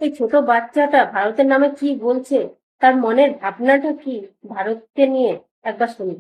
এই ছোট বাচ্চাটা ভারতের নামে কি বলছে, তার মনের ভাবনাটা কি ভারতকে নিয়ে, একবার শুনি।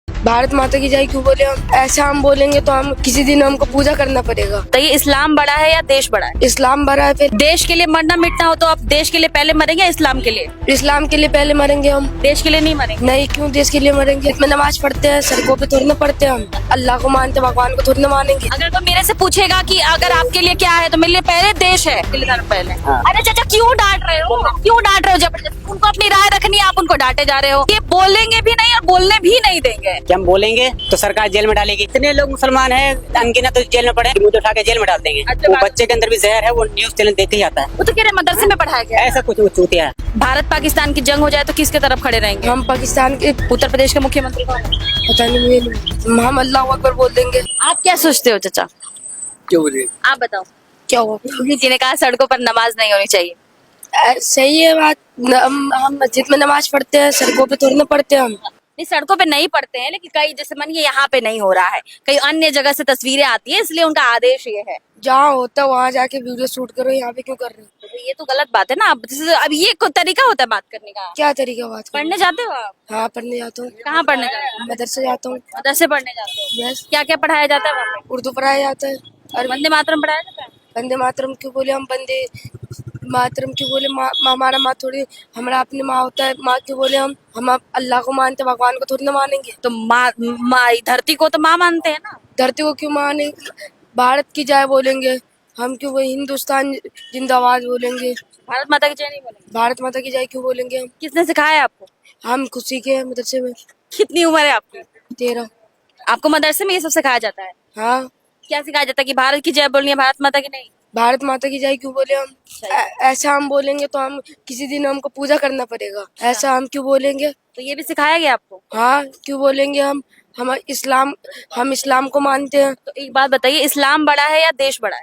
भारत माता की जय क्यों बोले हम? ऐसा हम बोलेंगे तो हम किसी दिन हमको पूजा करना पड़ेगा। तो ये इस्लाम बड़ा है या देश बड़ा है? इस्लाम बड़ा है, फिर देश के लिए मरना मिटना हो तो आप देश के लिए पहले मरेंगे या इस्लाम के लिए? इस्लाम के लिए पहले मरेंगे हम। देश के लिए नहीं मरेंगे। नहीं, क्यों देश के लिए मरेंगे? में नमाज पढ़ते हैं, सड़कों पे थोड़ी ना पढ़ते हैं हम। अल्लाह को मानते, भगवान को थोड़ी ना मानेंगे। अगर कोई मेरे से पूछेगा कि अगर आपके लिए क्या है तो मेरे लिए पहले देश है, के लिए धर्म पहले। अरे चाचा क्यों डांट रहे हो, क्यों डांट रहे हो जबरदस्ती? उनको अपनी राय रखनी है, आप उनको डांटे जा रहे हो। ये बोलेंगे भी नहीं और बोलने भी नहीं देंगे। कि हम बोलेंगे तो सरकार जेल में डालेगी। इतने लोग मुसलमान हैं अनगिनत तो जेल में पड़े, मुझे उठा के जेल में डाल देंगे। अच्छा, वो बच्चे के अंदर भी जहर है, वो न्यूज चैनल देखते ही आता है। वो तो कह रहे मदरसे में पढ़ाया गया है। ऐसा कुछ वो चूतिया है। भारत पाकिस्तान की जंग हो जाए तो किसके तरफ खड़े रहेंगे? हम पाकिस्तान के, उत्तर प्रदेश के मुख्यमंत्री कौन है? पता नहीं, मुझे नहीं। हम अल्लाह अकबर बोल देंगे। आप क्या सोचते हो चाचा? क्यों बोले? आप बताओ। क्या हुआ? जी ने कहा सड़कों पर नमाज नहीं होनी चाहिए। सही है बात। हम मस्जिद में नमाज पढ़ते हैं, सड़कों पे थोड़ी ना पढ़ते हैं हम। नहीं, सड़कों पे नहीं पढ़ते हैं, लेकिन कई जैसे मानिए यहाँ पे नहीं हो रहा है, कई अन्य जगह से तस्वीरें आती है, इसलिए उनका आदेश ये है। जहाँ होता है वहाँ जाके वीडियो शूट करो, यहाँ पे क्यों कर रहे हो? तो ये तो गलत बात है ना। अब ये कोई तरीका होता है बात करने का? क्या तरीका बात करने? पढ़ने जाते हो आप? हाँ, पढ़ने जाता हूँ। कहाँ पढ़ने जाते हो? मदरसे जाता हूँ। मदरसे पढ़ने जाते हो? यस। क्या क्या पढ़ाया जाता है वहाँ पे? उर्दू पढ़ाया जाता है। और वंदे मातरम पढ़ाया जाता है? वंदे मातरम क्यों बोले हम? वंदे मातरम क्यों बोले? हमारा माँ थोड़ी, हमारा अपनी माँ होता है। माँ क्यों बोले हम अल्लाह को मानते, भगवान को थोड़ी ना मानेंगे। तो माँ धरती को तो माँ मानते हैं ना। धरती को क्यों मानेंगे? भारत की जय बोलेंगे हम। क्यों वो हिंदुस्तान जिंदाबाद बोलेंगे? भारत माता की जय नहीं बोलेंगे? भारत माता की जय क्यों बोलेंगे हम? किसने सिखाया आपको? हम खुद सीखे हैं मदरसे में। कितनी उम्र है आपकी? 13। आपको मदरसे में ये सब सिखाया जाता है? हाँ। क्या सिखाया जाता है कि भारत की जय बोलनी है, भारत माता की नहीं? भारत माता की जय क्यों बोले हम? ऐसा हम बोलेंगे तो हम किसी दिन हमको पूजा करना पड़ेगा। ऐसा हम क्यों बोलेंगे? तो ये भी सिखाया गया आपको? हाँ, क्यों बोलेंगे हम इस्लाम को मानते हैं। तो एक बात बताइए, इस्लाम बड़ा है या देश बड़ा है?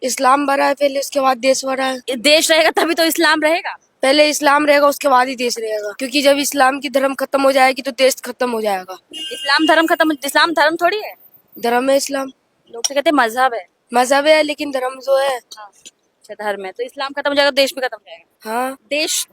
इस्लाम बड़ा है पहले, उसके बाद देश बड़ा है। देश रहेगा तभी तो इस्लाम रहेगा। पहले इस्लाम रहेगा, उसके बाद ही देश रहेगा। क्योंकि जब इस्लाम की धर्म खत्म हो जाएगी तो देश खत्म हो जाएगा। इस्लाम धर्म खत्म, इस्लाम धर्म थोड़ी है। धर्म है इस्लाम। लोग तो कहते हैं मजहब है। मजहब है, लेकिन धर्म जो है। अच्छा, धर्म है तो इस्लाम खत्म हो जाएगा, देश भी खत्म हो जाएगा। हाँ।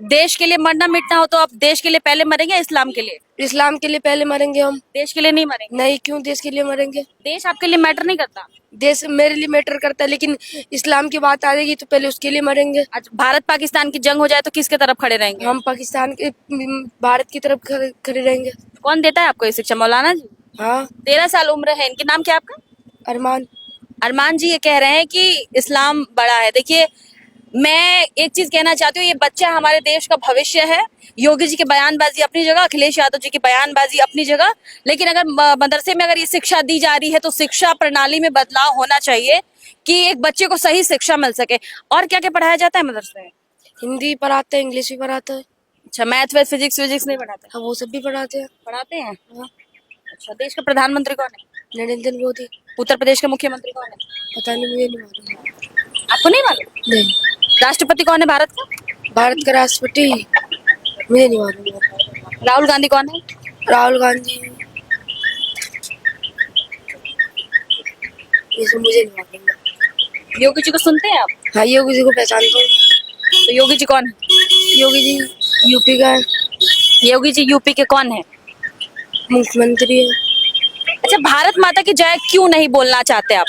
देश के लिए मरना मिटना हो तो आप देश के लिए पहले मरेंगे या इस्लाम के लिए? इस्लाम के लिए पहले मरेंगे हम। देश के लिए नहीं मरेंगे? नहीं, क्यों देश के लिए मरेंगे? देश आपके लिए मैटर नहीं करता। देश मेरे लिए मैटर करता है, लेकिन इस्लाम की बात आ जाएगी तो पहले उसके लिए मरेंगे। आज भारत पाकिस्तान की जंग हो जाए तो किसके तरफ खड़े रहेंगे? हम पाकिस्तान के, भारत की तरफ खड़े रहेंगे। कौन देता है आपको ये शिक्षा? मौलाना जी। हाँ। 13 साल उम्र है इनके। नाम क्या है आपका? अरमान। अरमान जी ये कह रहे हैं कि इस्लाम बड़ा है। देखिए, मैं एक चीज कहना चाहती हूँ, ये बच्चा हमारे देश का भविष्य है। योगी जी की बयानबाजी अपनी जगह, अखिलेश यादव जी की बयानबाजी अपनी जगह, लेकिन अगर मदरसे में अगर ये शिक्षा दी जा रही है तो शिक्षा प्रणाली में बदलाव होना चाहिए कि एक बच्चे को सही शिक्षा मिल सके। और क्या क्या पढ़ाया जाता है मदरसे में? हिंदी पढ़ाते हैं, इंग्लिश भी पढ़ाते हैं। अच्छा, मैथ वैथ फिजिक्स विजिक्स नहीं पढ़ाते? हाँ, वो सब भी पढ़ाते हैं। पढ़ाते हैं। हाँ। अच्छा, देश का प्रधानमंत्री कौन है? नरेंद्र मोदी। उत्तर प्रदेश का मुख्यमंत्री कौन है? पता नहीं, मुझे नहीं मालूम। आपको नहीं मालूम? नहीं। राष्ट्रपति कौन है भारत का? भारत का राष्ट्रपति मुझे नहीं मालूम। राहुल गांधी कौन है? राहुल गांधी, ये सब मुझे नहीं मालूम। योगी जी को सुनते हैं आप? हाँ, योगी जी को पहचानता हूँ। तो योगी जी कौन है? योगी जी यूपी का है। योगी जी यूपी के कौन है? मुख्यमंत्री है। अच्छा, भारत माता की जय क्यों नहीं बोलना चाहते आप?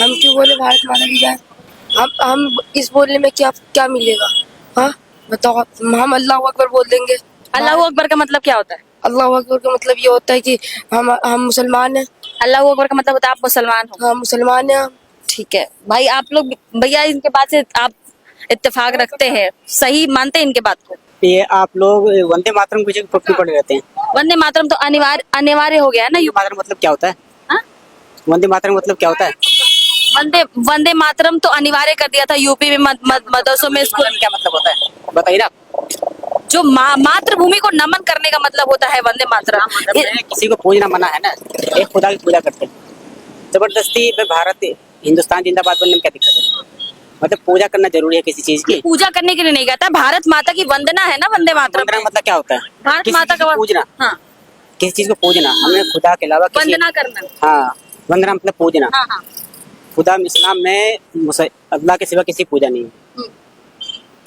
हम क्यों बोले भारत माता की जय? हम इस बोलने में क्या क्या मिलेगा? हाँ, बताओ। हम अल्लाह अकबर बोल देंगे। अल्लाह अकबर का मतलब क्या होता है? अल्लाह अकबर का मतलब ये होता है कि हम मुसलमान हैं। अल्लाह अकबर का मतलब होता है आप मुसलमान हो। हाँ, मुसलमान हैं हम। ठीक है भाई, आप लोग भैया इनके बात से आप इत्तेफाक रखते हैं, सही मानते हैं इनके बात को? ये आप लोग वंदे मातरम कुछ पक्के पड़े रहते हैं। वंदे मातरम तो अनिवार्य हो गया है ना। मातरम मतलब क्या होता है? हाँ? वंदे मातरम मतलब क्या होता है? वंदे मातरम तो अनिवार्य कर दिया था यूपी में मदरसों में। स्कूल क्या मतलब होता है बताइए ना। जो मातृभूमि को नमन करने का मतलब होता है वंदे मातरम। किसी को पूजना मना है ना, एक खुदा की पूजा करते हैं। जबरदस्ती में भारत हिंदुस्तान जिंदाबाद बनने में क्या दिक्कत है? मतलब पूजा करना जरूरी है किसी चीज की। पूजा करने के लिए नहीं कहता, भारत माता की वंदना है ना वंदे मातरम। वंदना मतलब क्या होता है? भारत माता का पूजना। हाँ, किसी चीज को पूजना, हमने खुदा के अलावा वंदना करना। हाँ, वंदना मतलब पूजना। हाँ हाँ। खुदा इस्लाम में अल्लाह के सिवा किसी पूजा नहीं है।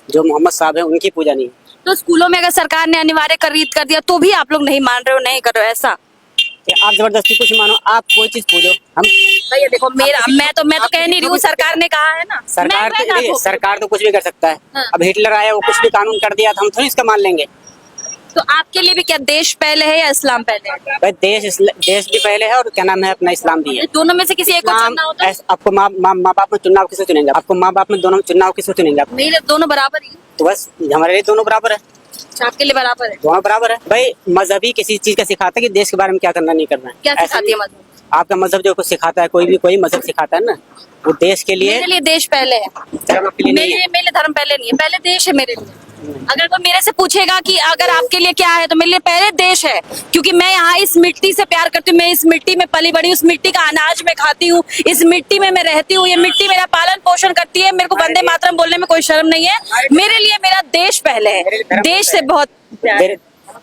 जो मोहम्मद साहब है उनकी पूजा नहीं है। तो स्कूलों में अगर सरकार ने अनिवार्य कर दिया तो भी आप लोग नहीं मान रहे हो, नहीं कर रहे हो ऐसा? कि आप जबरदस्ती कुछ मानो, आप कोई चीज पूजो, हम भैया देखो मैं तो कह नहीं रही हूँ, सरकार ने कहा है ना। सरकार मैं देखिए, सरकार तो कुछ भी कर सकता है। हाँ। अब हिटलर आया, वो कुछ भी कानून कर दिया तो हम थोड़ी इसका मान लेंगे। तो आपके लिए भी क्या देश पहले है या इस्लाम पहले है? भाई देश भी पहले है और क्या नाम है अपना इस्लाम भी है। दोनों में से किसी एक को चुनना हो तो? आपको माँ बाप में चुनाव किसे चुनेंगे? आपको माँ बाप में दोनों चुनाव किसे चुनेंगे आप? मेरे दोनों बराबर ही हैं। तो बस हमारे लिए दोनों बराबर है, अच्छा, आपके लिए बराबर है। दोनों बराबर है। भाई मजहब ही किसी चीज का सिखाता है कि देश के बारे में क्या करना नहीं करना है। क्या ऐसा सिखाती है नहीं। मजहब? आपका मजहब जो कुछ सिखाता है, कोई मजहब सिखाता है ना, वो देश के लिए, मेरे लिए देश पहले है। धर्म के लिए नहीं है। मेरे लिए धर्म पहले नहीं है, पहले देश है मेरे लिए। अगर कोई मेरे से पूछेगा कि अगर आपके लिए क्या है, तो मेरे लिए पहले देश है, क्योंकि मैं यहाँ इस मिट्टी से प्यार करती हूँ, मैं इस मिट्टी में पली बड़ी, उस मिट्टी का अनाज मैं खाती हूँ, इस मिट्टी में मैं रहती हूँ, ये मिट्टी मेरा पालन पोषण करती है। मेरे को वंदे मातरम बोलने में कोई शर्म नहीं है। मेरे लिए मेरा देश पहले है, देश से बहुत प्यार है।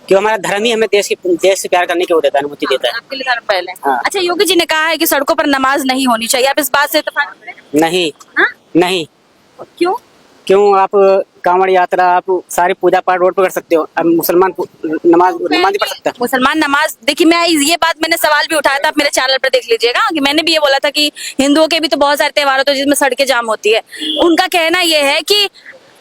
क्यों हमारा धर्म ही हमें देश से प्यार करने की वो देता है, अनुमति देता है। आपके लिए धर्म पहले है। हाँ। अच्छा, योगी जी ने कहा है कि सड़कों पर नमाज नहीं होनी चाहिए, आप इस बात से इत्तेफाक करते हैं? नहीं, हाँ? नहीं। क्यों? आप कांवड़ यात्रा, आप सारी पूजा पाठ रोड पर कर सकते हो, अब मुसलमान नमाज नहीं पढ़ सकता। मुसलमान नमाज, देखिए मैं ये बात मैंने सवाल भी उठाया था, आप मेरे चैनल पर देख लीजिएगा कि मैंने भी ये बोला था कि हिंदुओं के भी तो बहुत सारे त्योहार होते हैं जिसमें सड़कें जाम होती है। उनका कहना ये है कि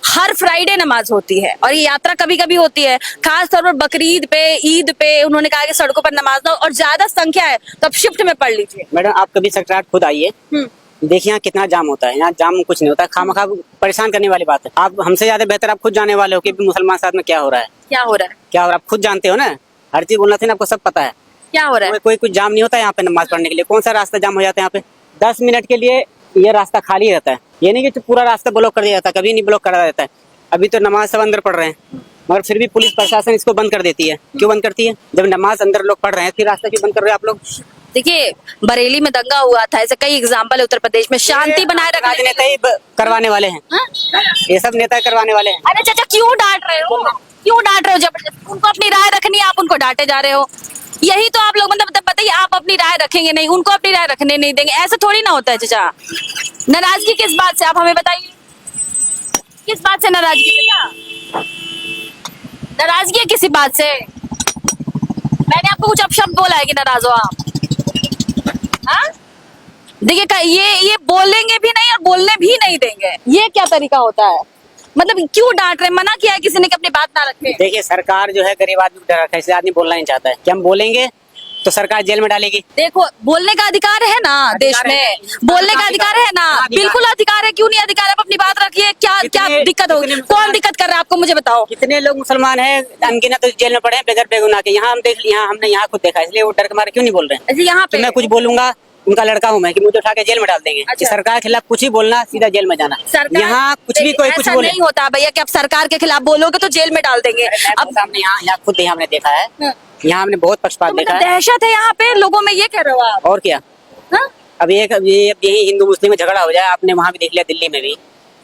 हर फ्राइडे नमाज होती है और ये यात्रा कभी कभी होती है, खास तौर पर बकरीद पे, ईद पे। उन्होंने कहा कि सड़कों पर नमाज ना हो, और ज्यादा संख्या है तो आप शिफ्ट में पढ़ लीजिए। मैडम आप कभी सकरात खुद आइए, देखिए यहाँ कितना जाम होता है। यहाँ जाम कुछ नहीं होता, खामखा परेशान करने वाली बात है। आप हमसे ज्यादा बेहतर आप खुद जाने वाले हो कि मुसलमान साथ में क्या हो रहा है, क्या हो रहा है, क्या हो रहा है, आप खुद जानते हो ना। हर चीज बोलना चाहिए, आपको सब पता है। क्या हो रहा है। कोई कुछ जाम नहीं होता यहाँ पे नमाज पढ़ने के लिए। कौन सा रास्ता जाम हो जाता है यहाँ पे? 10 मिनट के लिए ये रास्ता खाली रहता है, ये नहीं कि पूरा रास्ता ब्लॉक कर दिया जाता है, कभी नहीं ब्लॉक करा जाता है। अभी तो नमाज सब अंदर पढ़ रहे हैं, मगर फिर भी पुलिस प्रशासन इसको बंद कर देती है। क्यों बंद करती है? जब नमाज अंदर लोग पढ़ रहे हैं, फिर रास्ता क्यों बंद कर रहे हो आप लोग? देखिए बरेली में दंगा हुआ था, ऐसे कई एग्जाम्पल है उत्तर प्रदेश में। शांति बनाए रखने राजनेता ही करवाने वाले हैं। हाँ? ये सब नेता करवाने वाले हैं। अरे चाचा क्यों डांट रहे हो, क्यों डांट रहे हो जबरदस्ती? उनको अपनी राय रखनी है, आप उनको डांटे जा रहे हो। यही तो आप लोग मतलब बताइए, आप अपनी राय रखेंगे नहीं, उनको अपनी राय रखने नहीं देंगे, ऐसा थोड़ी ना होता है चाचा। नाराजगी किस बात से, आप हमें बताइए, किस बात से नाराजगी है? नाराजगी है किसी बात से? मैंने आपको कुछ अपशब्द बोला है कि नाराज हो आप? हाँ? देखिए ये बोलेंगे भी नहीं और बोलने भी नहीं देंगे, ये क्या तरीका होता है? मतलब क्यों डांट रहे? मना किया है किसी ने कि अपनी बात ना रखे? देखिए सरकार जो है गरीब आदमी को डरा रखा है, इसलिए आदमी बोलना नहीं चाहता है कि हम बोलेंगे तो सरकार जेल में डालेगी। देखो बोलने का अधिकार है ना देश में, बोलने का अधिकार है ना, बिल्कुल अधिकार है। क्यों नहीं अधिकार है? आप अपनी बात रखिए। क्या दिक्कत होगी? कौन दिक्कत कर रहा है आपको, मुझे बताओ। कितने लोग मुसलमान हैं अनगिनत तो जेल में पड़े हैं बेगर बेगुनाह के। यहाँ हमने यहाँ खुद देखा, इसलिए वो डर के मारे क्यों नहीं बोल रहे हैं। यहाँ पे मैं कुछ बोलूंगा, उनका लड़का हूँ मैं, कि मुझे उठा के जेल में डाल देंगे। कि सरकार के खिलाफ कुछ ही बोलना सीधा जेल में जाना। यहाँ कुछ भी कोई कुछ बोले नहीं होता भैया कि आप सरकार के खिलाफ बोलोगे तो जेल में डाल देंगे। अब हमने यहाँ खुद हमने देखा है, यहाँ हमने बहुत पक्षपात देखा है। दहशत है यहाँ पे लोगों में, ये कह रहे हो आप? और क्या? हाँ? अब यही हिंदू मुस्लिम में झगड़ा हो जाए, आपने वहाँ भी देख लिया, दिल्ली में भी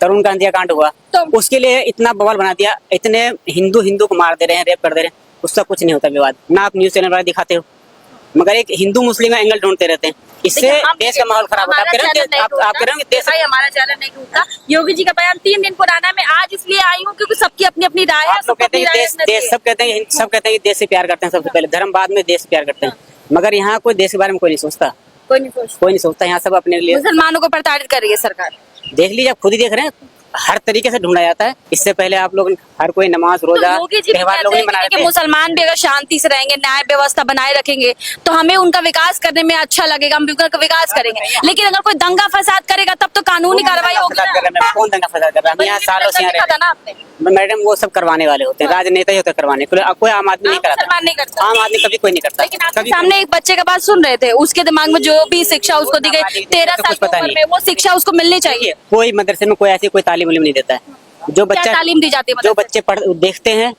तरुण का हत्याकांड हुआ, तो उसके लिए इतना बवाल बना दिया, इतने हिंदू को मार दे रहे हैं, रेप कर दे रहे हैं, उसका कुछ नहीं होता विवाद ना। आप न्यूज चैनल वाले दिखाते हो, मगर एक हिंदू मुस्लिम का एंगल ढूंढते रहते हैं, इससे देश का माहौल खराब होता है। आप कह रहे हो देश, हमारा चैनल नहीं टूटता। योगी जी का बयान 3 दिन पुराना, मैं आज इसलिए आई हूँ क्योंकि सबकी अपनी अपनी राय है। आप लोग कहते हैं देश सब कहते हैं कि देश से प्यार करते हैं, सबसे पहले धर्म, बाद में देश से प्यार करते हैं, मगर यहाँ कोई देश के बारे में कोई नहीं सोचता, कोई नहीं सोचता। यहाँ सब अपने लिए। मुसलमानों को प्रताड़ित कर रही है सरकार। देख लीजिए, आप खुद ही देख रहे हैं, हर तरीके से ढूंढा जाता है। इससे पहले आप लोग हर कोई नमाज रोजा त्योहार लोग नहीं मना रहे थे। मुसलमान भी अगर शांति से रहेंगे, न्याय व्यवस्था बनाए रखेंगे तो हमें उनका विकास करने में अच्छा लगेगा, हम भी उनका विकास करेंगे। लेकिन अगर कोई दंगा फसाद करेगा तब तो कानूनी कार्रवाई होगी। कौन दंगा फसाद कर रहा है? हम यहाँ सालों से आपने मैडम वो सब करवाने वाले होते हैं, राजनेता ही होते हैं करवाने। कोई आम आदमी नहीं कराता, नहीं करता, आम आदमी कभी कोई नहीं करता। लेकिन आपके सामने एक बच्चे का बात सुन रहे थे, उसके दिमाग में जो भी शिक्षा उसको दी गई 13 साल की उम्र में, वो शिक्षा उसको मिलनी चाहिए। कोई मदरसे में कोई ऐसी कोई तालीम नहीं देता है। जो बच्चा तालीम दी जाती है, जो बच्चे देखते हैं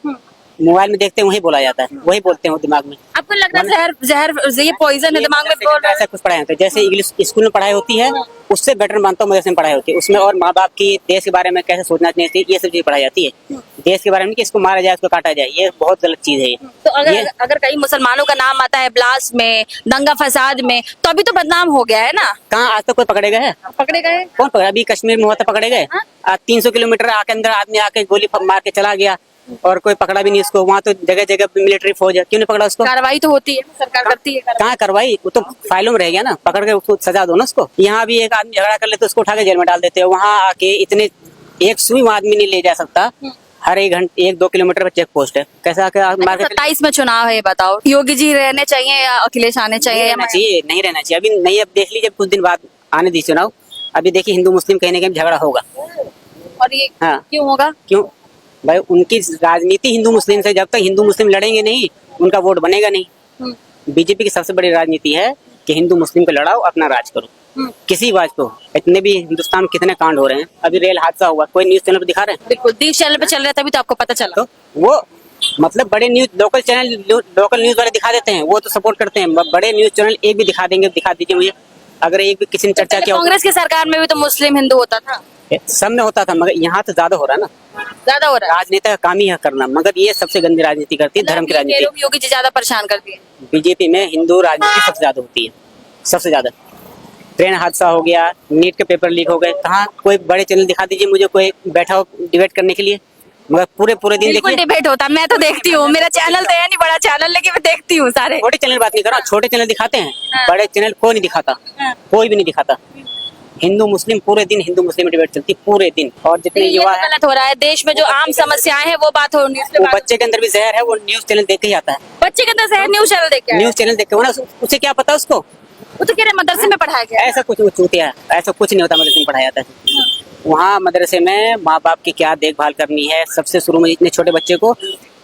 मोबाइल में देखते हैं वही बोला जाता है, वही बोलते हैं वो दिमाग में। आपको लग रहा है जहर ये पॉइजन है दिमाग में? ऐसा कुछ पढ़ाई होती है, जैसे इंग्लिश स्कूल में पढ़ाई होती है, उससे बेटर मानता हूँ मदरसे में पढ़ाई होती है। उसमें और माँ बाप की, देश के बारे में कैसे सोचना चाहिए, ये सब चीज पढ़ाई जाती है। देश के बारे में कि इसको मारा जाए, इसको काटा जाए, ये बहुत गलत चीज है ये। तो अगर ये- अगर कहीं मुसलमानों का नाम आता है ब्लास्ट में, दंगा फसाद में, तो अभी तो बदनाम हो गया है ना। कहाँ आज तक कोई पकड़े गए हैं? पकड़े गए। कौन पकड़ा? अभी कश्मीर में हुआ था, पकड़े गए। हाँ। 300 किलोमीटर आके अंदर आदमी आके गोली मार के चला गया और कोई पकड़ा भी नहीं उसको। वहाँ तो जगह जगह मिलिट्री फौज है, क्यों नहीं पकड़ा उसको? कार्रवाई तो होती है, सरकार करती है कार्रवाई। कहाँ कार्रवाई? वो तो फाइलों में रह गया ना, पकड़ के उसको सजा दो ना उसको। यहाँ भी एक आदमी झगड़ा कर ले तो उसको उठा के जेल में डाल देते हैं। वहाँ आके इतने एक सुई आदमी नहीं ले जा सकता, हर 1-2 किलोमीटर पर चेक पोस्ट है। कैसा मार के 27 में चुनाव है, बताओ योगी जी रहने चाहिए या अखिलेश आने चाहिए? नहीं रहना चाहिए, नहीं रहना चाहिए। अभी नहीं, अब देख लीजिए कुछ दिन बाद आने दी चुनाव। अभी देखिए हिंदू मुस्लिम कहीं ना कहीं झगड़ा होगा। और ये हाँ। क्यों होगा? क्यों भाई? उनकी राजनीति हिंदू मुस्लिम से, जब तक हिंदू मुस्लिम लड़ेंगे नहीं उनका वोट बनेगा नहीं। बीजेपी की सबसे बड़ी राजनीति है कि हिंदू मुस्लिम को लड़ाओ, अपना राज करो, किसी बात को। इतने भी हिंदुस्तान में कितने कांड हो रहे हैं। अभी रेल हादसा हुआ, कोई न्यूज चैनल पर दिखा रहे हैं? बिल्कुल, दीप चैनल पे चल रहा है, तभी तो आपको पता चला। तो वो मतलब बड़े news local channel, local news वाले दिखा देते हैं, वो तो सपोर्ट करते हैं। बड़े न्यूज चैनल एक भी दिखा देंगे, दिखा दीजिए मुझे। अगर एक भी किसी ने चर्चा किया हो, कांग्रेस की सरकार में भी तो मुस्लिम हिंदू होता था, सब में होता था, मगर यहाँ तो ज्यादा हो रहा है ना। ज्यादा हो रहा है। राजनेता का काम ही है करना, मगर ये सबसे गंदी राजनीति करती है, धर्म की ये राजनीति। लोग योगी जी ज्यादा परेशान करती है। बीजेपी में हिंदू राजनीति सबसे ज्यादा होती है, सबसे ज्यादा। ट्रेन हादसा हो गया, नीट के पेपर लीक हो गए, कहाँ कोई बड़े चैनल दिखा दीजिए मुझे, कोई बैठा हो डिबेट करने के लिए। मगर पूरे दिन बिल्कुल देखिए, डिबेट होता है, मैं तो देखती हूँ। मेरा चैनल तो है नहीं बड़ा चैनल, लेकिन मैं देखती हूँ सारे। छोटे चैनल बात नहीं कर रहा, छोटे चैनल दिखाते हैं, हाँ। बड़े चैनल कोई नहीं दिखाता, हाँ। कोई भी नहीं दिखाता। हिंदू मुस्लिम पूरे दिन हिंदू मुस्लिम में डिबेट चलती है, पूरे दिन। और जितने ये युवा तो है, गलत हो रहा है। देश में जो आम समस्याएं हैं वो बात हो न्यूज़ पे वो बात बच्चे के अंदर भी जहर है, वो न्यूज चैनल देख के ही आता है। बच्चे के अंदर शहर न्यूज चैनल देख के आया। न्यूज चैनल देख के, वो ना उसे क्या पता उसको? वो तो कह रहे मदरसे में पढ़ाया गया है। ऐसा कुछ वो चूतिया है, ऐसा कुछ नहीं होता मदरसे में पढ़ाया जाता है। वहाँ मदरसे में माँ बाप की क्या देखभाल करनी है, सबसे शुरू में इतने छोटे बच्चे को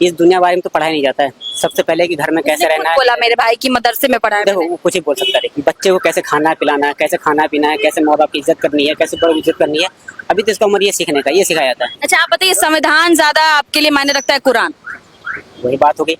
इस दुनिया बारे में तो पढ़ाया नहीं जाता है। सबसे पहले कि घर में कैसे उसने खुद रहना है। बोला मेरे भाई की मदरसे में पढ़ाया देखो मैंने। वो कुछ ही बोल सकता है, लेकिन बच्चे को कैसे खाना पिलाना है, कैसे खाना पीना है, कैसे माँ बाप की इज्जत करनी है, कैसे बड़ों की इज्जत करनी है, अभी तो इसका उम्र ये सीखने का, ये सिखाया जाता है। अच्छा आप बताइए, संविधान ज्यादा आपके लिए मायने रखता है कुरान? वही बात हो गई।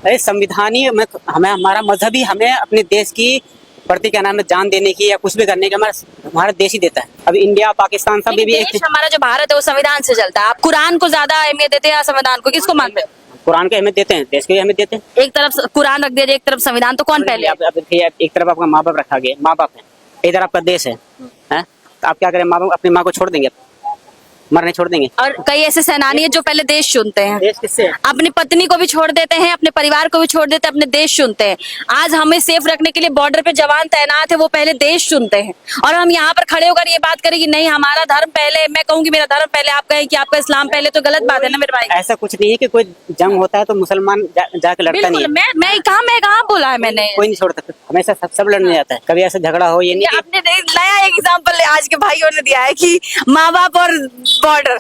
अरे संविधान ही हमें हमारा मजहब ही हमें अपने देश की प्रति क्या नाम है जान देने की या कुछ भी करने की हमारा देश ही देता है। अभी इंडिया पाकिस्तान सब भी लेकिन एक देश हमारा जो भारत है वो संविधान से चलता है। आप कुरान को ज्यादा अहमियत देते हैं या संविधान को? किसको मानते हैं? कुरान को अहमियत देते हैं, देश को भी अहमियत देते हैं। एक तरफ कुरान रख दिया जाए, एक तरफ संविधान, तो कौन पहले है? अब देखिए, एक तरफ आपका माँ बाप रखा गया, माँ बाप है, इधर आपका देश है, तो आप क्या करें? माँ बाप अपनी माँ को छोड़ देंगे, मरने छोड़ देंगे? और कई ऐसे सेनानी है जो पहले देश चुनते हैं, देश किससे है? अपनी पत्नी को भी छोड़ देते हैं, अपने परिवार को भी छोड़ देते हैं, अपने देश चुनते हैं। आज हमें सेफ रखने के लिए बॉर्डर पे जवान तैनात है, वो पहले देश चुनते हैं। और हम यहाँ पर खड़े होकर ये बात करें कि नहीं हमारा धर्म पहले, मैं कहूँगी मेरा धर्म पहले, आप कहें कि आपका इस्लाम पहले, तो गलत बात है ना मेरे भाई। ऐसा कुछ नहीं है कि कोई जंग होता है तो मुसलमान जाके लड़ता नहीं बिल्कुल, है। मैं कहाँ बोला है मैंने? कोई नहीं छोड़ता, हमेशा सब लड़ने जाता है। कभी ऐसा झगड़ा हो ये नहीं कि आपने नया एक एग्जाम्पल आज के भाइयों ने दिया है कि माँ बाप और बॉर्डर।